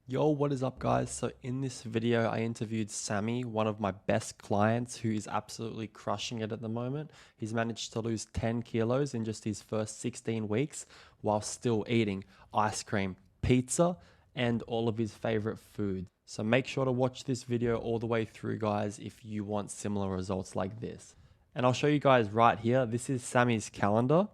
Yo, what is up, guys? So in this video, I interviewed Sami, one of my best clients who is absolutely crushing it at the moment. He's managed to lose 10 kilos in just his first 16 weeks while still eating ice cream, pizza, and all of his favorite food. So make sure to watch this video all the way through, guys, if you want similar results like this. And I'll show you guys right here. This is Sami's calendar.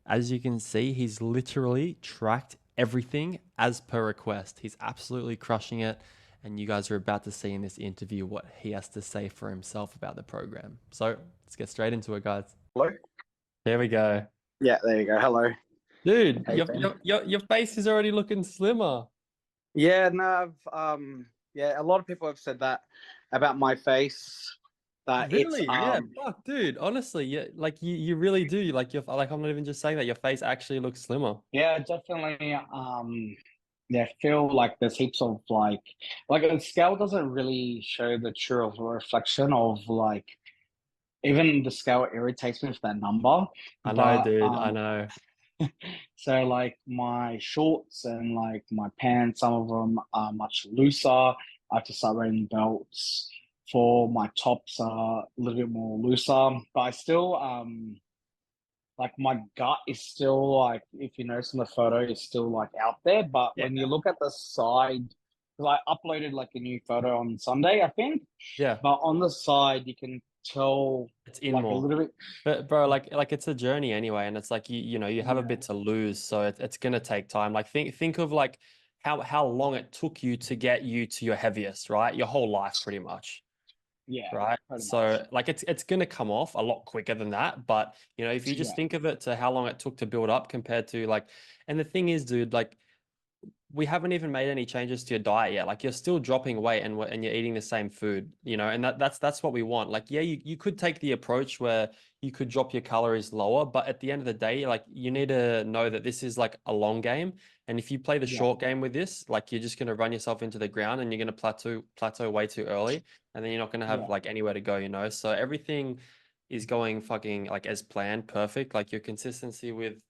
As you can see, he's literally tracked everything as per request. He's absolutely crushing it. And you guys are about to see in this interview what he has to say for himself about the program. So let's get straight into it, guys. Hello? Here we go. Yeah, there you go. Hello. Dude, How you your, doing? your, your, your face is already looking slimmer. Yeah, no, yeah, a lot of people have said that about my face, that it's Really? Yeah, fuck, dude. Honestly, yeah, like you really do. Like I'm not even just saying that. Your face actually looks slimmer. yeah, definitely, yeah, feel like there's heaps of like the scale doesn't really show the true reflection of like even the scale irritates me with that number, I know, but dude. I know. so like my shorts and like my pants, some of them are much looser. I have to start wearing belts. For my tops are a little bit more looser, but I still like my gut is still like if you notice in the photo, it's still like out there. But Yeah. when you look at the side, because I uploaded like a new photo on Sunday, I think, Yeah. but on the side you can tell It's in like a more. little bit. But bro, like it's a journey anyway, and it's like you have a Yeah, bit to lose, so it's gonna take time. Like think of like how long it took you to get you to your heaviest, right? Your whole life pretty much, yeah, right? pretty much. So like it's gonna come off a lot quicker than that. But if you just Yeah, think of it to how long it took to build up compared to like, and the thing is, dude, like we haven't even made any changes to your diet yet. Like you're still dropping weight and you're eating the same food, and that's what we want. Like, yeah, you could take the approach where you could drop your calories lower, but at the end of the day, like you need to know that this is like a long game. And if you play the yeah, short game with this, like you're just gonna run yourself into the ground and you're gonna plateau way too early, and then you're not gonna have yeah. like anywhere to go. So everything is going fucking like as planned, perfect. Like your consistency with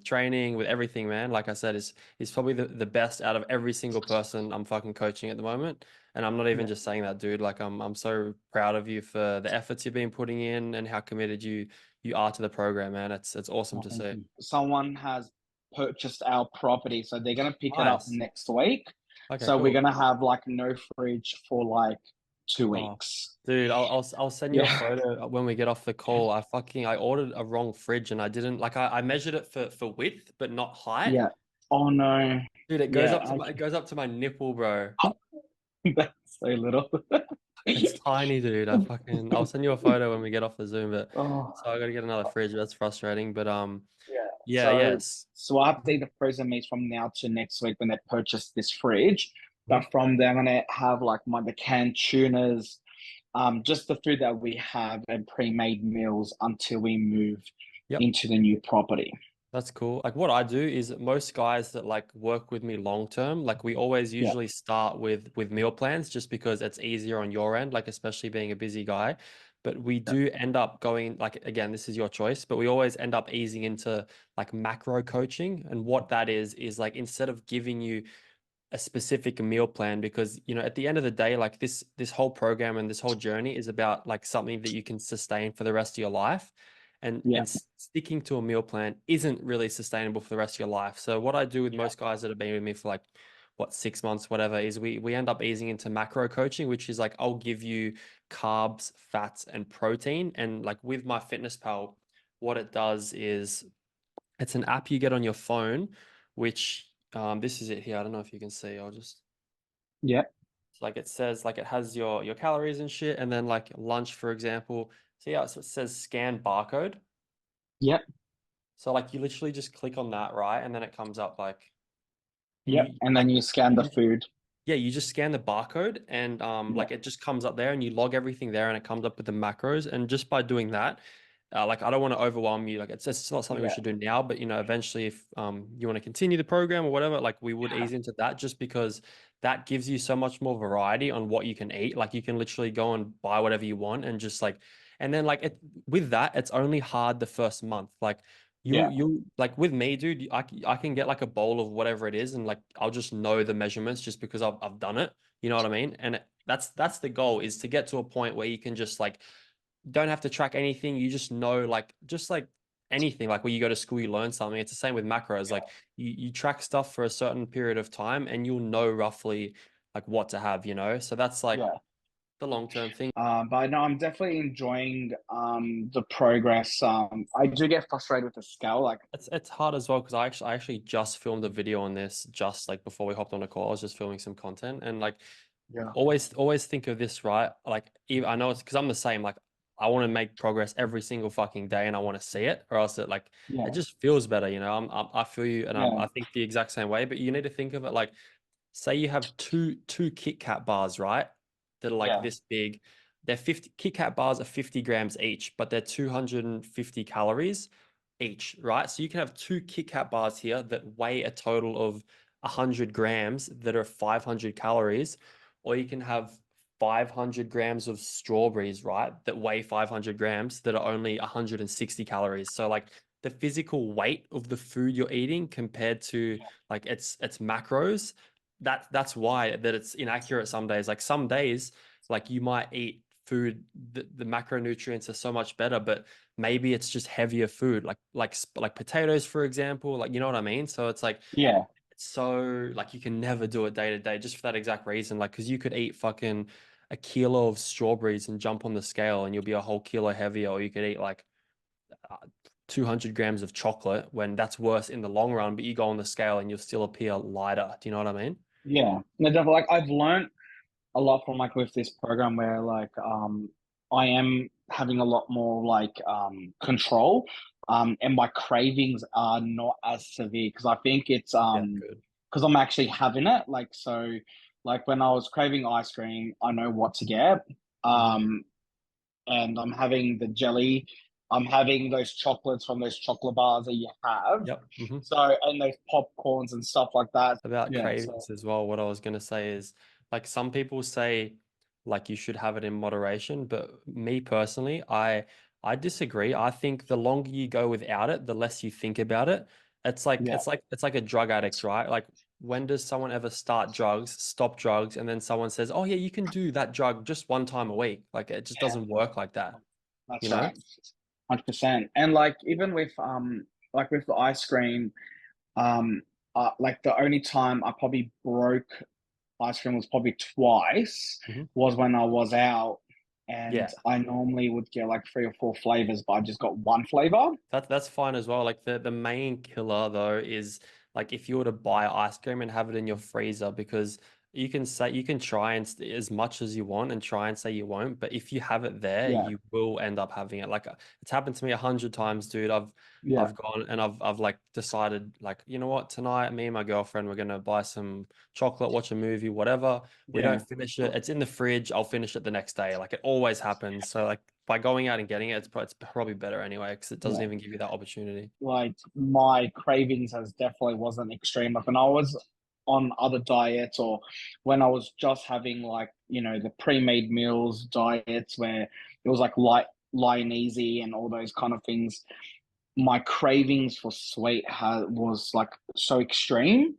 training, with everything, man. Like I said, is probably the best out of every single person I'm fucking coaching at the moment. And I'm not even Yeah. just saying that, dude. Like I'm so proud of you for the efforts you've been putting in and how committed you are to the program, man. It's awesome Oh, to thank see. you. Someone has purchased our property, so they're gonna pick it up Nice. next week. Okay, So we're cool. gonna have like no fridge for like two Oh, weeks. dude, I'll send you a Yeah. photo when we get off the call. I ordered a wrong fridge and I didn't like I measured it for width but not height. Yeah. Oh no. Dude, Yeah, it goes up to my nipple, bro. that's so little. It's tiny, dude. I'll send you a photo when we get off the Zoom, but Oh, so I gotta get another fridge. That's frustrating. But yeah. yeah, So yes. so I have to eat the frozen meats from now to next week when they purchase this fridge. Mhm. But from there, I'm gonna have like the canned tunas, just the food that we have and pre-made meals until we move Yep. into the new property. That's cool. Like what I do is most guys that like work with me long term, like we always Yeah, usually start with meal plans just because it's easier on your end, like especially being a busy guy. But we yeah, do end up going like again, this is your choice, but we always end up easing into like macro coaching. And what that is like instead of giving you a specific meal plan because at the end of the day like this whole program and this whole journey is about like something that you can sustain for the rest of your life yeah, and sticking to a meal plan isn't really sustainable for the rest of your life. So what I do with yeah, most guys that have been with me for like what 6 months whatever is we end up easing into macro coaching, which is like I'll give you carbs, fats and protein. And like with my fitness pal, what it does is it's an app you get on your phone, which this is it here. I don't know if you can see. I'll just yeah, like it says like it has your calories and shit, and then like lunch, for example. See how it says scan barcode. yeah, So like you literally just click on that, right, and then it comes up like, and yeah. And then you scan the you food. yeah, you just scan the barcode and Yeah, like it just comes up there and you log everything there and it comes up with the macros. And just by doing that, like I don't want to overwhelm you. Like it's not something we yeah, should do now, but eventually if you want to continue the program or whatever, like we would yeah, ease into that just because that gives you so much more variety on what you can eat. Like you can literally go and buy whatever you want and just like and then like with that, it's only hard the first month. Like You Yeah, you like with me, dude. I can get like a bowl of whatever it is, and like I'll just know the measurements just because I've done it. You know what I mean? And that's the goal, is to get to a point where you can just like don't have to track anything. You just know, like, just like anything, like when you go to school, you learn something. It's the same with macros. Like you track stuff for a certain period of time and you'll know roughly like what to have, you know? So that's like yeah. the long-term thing. But no, I'm definitely enjoying the progress. I do get frustrated with the scale. Like, It's hard as well because I actually just filmed a video on this just like before we hopped on a call. I was just filming some content and like yeah, always think of this, right? Like I know it's because I'm the same. Like I want to make progress every single fucking day, and I want to see it, or else it yeah, just feels better, you know. I feel you, and I yeah, think the exact same way. But you need to think of it like, say you have two Kit Kat bars, right? That are like yeah, this big. They're 50 Kit Kat bars are 50 grams each, but they're 250 calories each, right? So you can have two Kit Kat bars here that weigh a total of 100 grams that are 500 calories, or you can have 500 grams of strawberries, right? That weigh 500 grams that are only 160 calories. So like the physical weight of the food you're eating compared to like its macros, that's why that it's inaccurate some days. Like some days, like you might eat food, the macronutrients are so much better, but maybe it's just heavier food, like potatoes, for example. Like you know what I mean? So it's like yeah, so like you can never do it day to day just for that exact reason. Like because you could eat fucking a kilo of strawberries and jump on the scale and you'll be a whole kilo heavier, or you could eat like uh, 200 grams of chocolate when that's worse in the long run, but you go on the scale and you'll still appear lighter. Do you know what I mean? yeah. No, definitely. Like, I've learned a lot from like with this program where like I am having a lot more like control, and my cravings are not as severe because I think it's Yeah, good. because I'm actually having it. Like, so like when I was craving ice cream, I know what to get. Hmm. Um and I'm having the jelly. I'm having those chocolates from those chocolate bars that you have. Yep. Hmm. So, and those popcorns and stuff like that. About Yeah. So, cravings as well, what I was going to say is like some people say like you should have it in moderation, but me personally, I disagree. I think the longer you go without it, the less you think about it. It's like yeah, it's like a drug addict, right? Like when does someone ever start drugs, stop drugs, and then someone says, "Oh yeah, you can do that drug just one time a week." Like it just yeah, doesn't work like that, you that's know? right. 100%. And like, even like with the ice cream, um, like the only time I probably broke ice cream was probably twice Hmm. was when I was out and Yeah. I normally would get like three or four flavors, but I just got one flavor. That's fine as well. Like the main killer though is like if you were to buy ice cream and have it in your freezer, because you can try and as much as you want and try and say you won't, but if you have it there, Yeah, you will end up having it. Like it's happened to me 100 times, dude. yeah, I've gone and I've like decided like, you know what, tonight me and my girlfriend we're gonna buy some chocolate, watch a movie, whatever. We yeah, don't finish it. It's in the fridge. I'll finish it the next day. Like it always happens. So like by going out and getting it, it's probably better anyway because it doesn't yeah. even give you that opportunity. Like my cravings has definitely wasn't extreme. Like when I was on other diets or when I was just having like, the pre-made meals diets where it was like light and easy and all those kind of things, my cravings for sweet was like so extreme.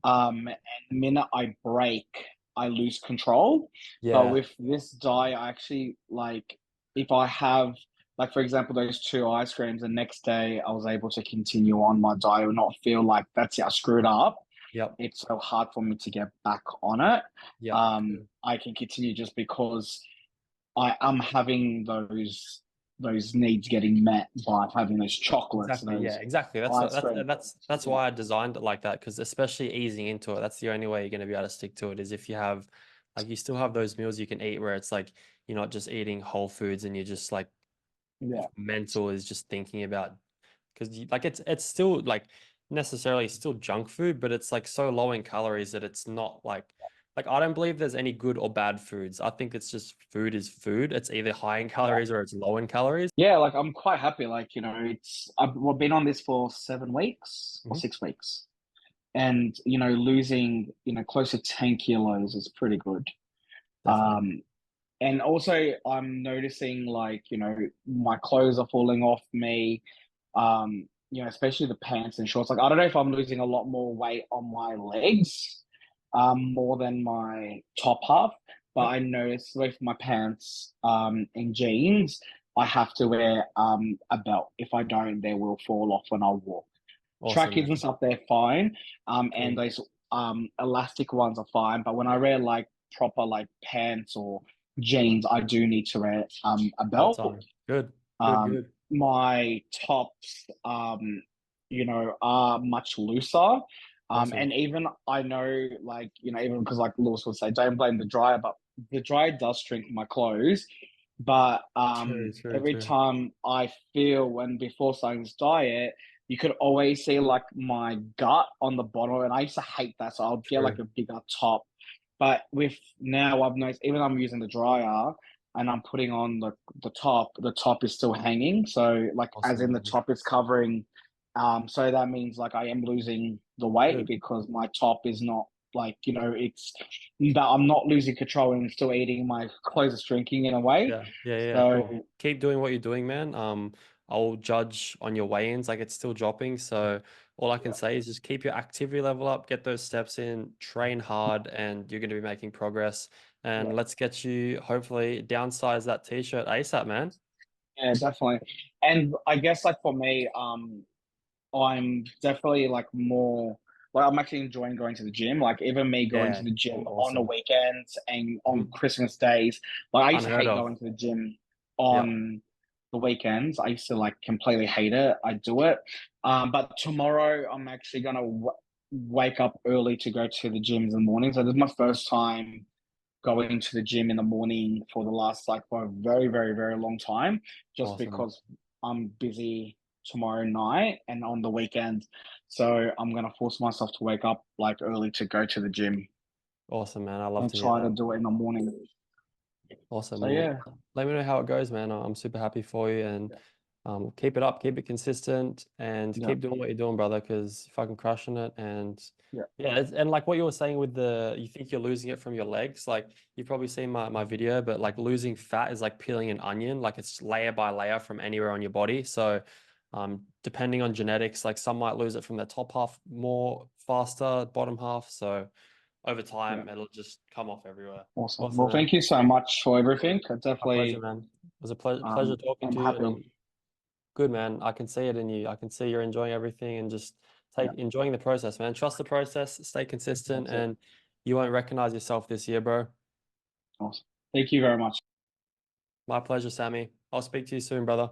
And the minute I break, I lose control. But Yeah, with this diet, I actually like if I have like for example those two ice creams, the next day I was able to continue on my diet and not feel like that's it, I screwed up. yep, It's so hard for me to get back on it. yep. Good. I can continue just because I am having those needs getting met by having those chocolates, Exactly. Yeah, those exactly. That's ice that's cream. that's Yeah, why I designed it like that, because especially easing into it, that's the only way you're going to be able to stick to it is if you have like you still have those meals you can eat where it's like you're not just eating whole foods and you're just like yeah, mental is just thinking about because like it's still like necessarily still junk food, but it's like so low in calories that it's not like I don't believe there's any good or bad foods. I think it's just food is food. It's either high in yeah. calories or it's low in calories. Yeah, like I'm quite happy. Like, I've been on this for 7 weeks or Hmm. 6 weeks. And, losing, close to 10 kilos is pretty good. Definitely. Um, and also I'm noticing like, my clothes are falling off me. especially the pants and shorts. Like I don't know if I'm losing a lot more weight on my legs, more than my top half, but Yep. I notice with my pants, and jeans, I have to wear a belt. If I don't, they will fall off when I walk. Awesome, Trackies and man. stuff, they're fine. And Cool. those elastic ones are fine. But when I wear like proper like pants or jeans, I do need to wear a Belt belt. time. Good. Good, Um, good. my tops, are much looser. Awesome. And even I know, like, even because like Lewis would say, don't blame the dryer, but the dryer does shrink my clothes. But True, true, every true. time I feel when before starting this diet, you could always see like my gut on the bottom, and I used to hate that. So I'll get like True. a bigger top. But with now, I've noticed even I'm using the dryer and I'm putting on the top is still hanging. So like as Awesome, in the man. top is covering. So that means like I am losing the weight Good. because my top is not like, it's that I'm not losing control and still eating, my clothes are shrinking in a way. Yeah, yeah, yeah, So cool. Keep doing what you're doing, man. I'll judge on your weigh-ins, like it's still dropping. So all I can yeah, say is just keep your activity level up, get those steps in, train hard, and you're going to be making progress. yeah, And let's get you hopefully downsize that t-shirt ASAP, man. yeah, definitely. And I guess like for me, I'm definitely like more like I'm actually enjoying going to the gym. Like even me going Yeah, to the gym on the awesome. weekends and on Mhm. Christmas days. Like I used to Unheard hate of. going to the gym Yeah, on the weekends. I used to like completely hate it. I do it. But tomorrow I'm actually gonna wake up early to go to the gym in the morning. So this is my first time going to the gym in the morning for the last like for a very, very, very long time, just awesome. because I'm busy tomorrow night and on the weekend. So I'm gonna force myself to wake up like early to go to the gym Awesome, man. I love and to hear try to that. do it in the morning. Awesome. So Well, yeah, let me know how it goes, man. I'm super happy for you and yeah, keep it up, keep it consistent, and yeah, keep doing what you're doing, brother, because you're fucking crushing it. And yeah, yeah, and like what you were saying with you think you're losing it from your legs. Like you've probably seen my video, but like losing fat is like peeling an onion, like it's layer by layer from anywhere on your body. So, depending on genetics, like some might lose it from the top half more faster, bottom half. So over yeah. time, it'll just come off everywhere. Awesome. Awesome, Well, man. thank you so much for everything. I My pleasure, definitely man. It was a pleasure talking am to you, and happy. I'm good, man. I can see it in you. I can see you're enjoying everything and just Yeah, enjoying the process, man. Trust the process, stay consistent, that's it. and you won't recognize yourself this year, bro. Awesome. Thank you very much. My pleasure, Sammy. I'll speak to you soon, brother.